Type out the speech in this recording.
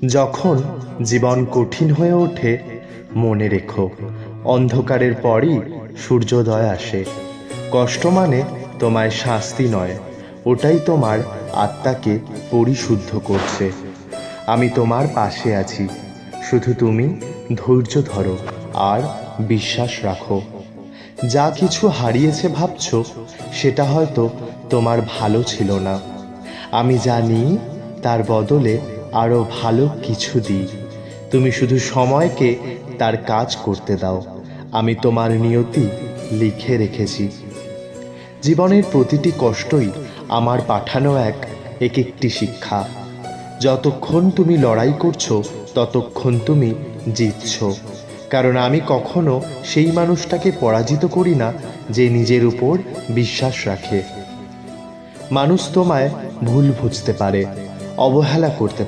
যখন জীবন কঠিন হয়ে ওঠে, মনে রেখো অন্ধকারের পরই সূর্যোদয় আসে। কষ্ট মানে তোমায় শাস্তি নয়, ওটাই তোমার আত্মাকে পরিশুদ্ধ করছে। আমি তোমার পাশে আছি, শুধু তুমি ধৈর্য ধরো আর বিশ্বাস রাখো। যা কিছু হারিয়েছে ভাবছো, সেটা হয়তো তোমার ভালো ছিল না। আমি জানি, তার বদলে আরো ভালো কিছু দিই। তুমি শুধু সময়কে তার কাজ করতে দাও। আমি তোমার নিয়তি লিখে রেখেছি। জীবনের প্রতিটি কষ্টই আমার পাঠানো এক একটি শিক্ষা। যতক্ষণ তুমি লড়াই করছো, ততক্ষণ তুমি জিতছো। কারণ আমি কখনো সেই মানুষটাকে পরাজিত করি না যে নিজের উপর বিশ্বাস রাখে। মানুষ তোমায় ভুল বুঝতে পারে, অবহেলা করতে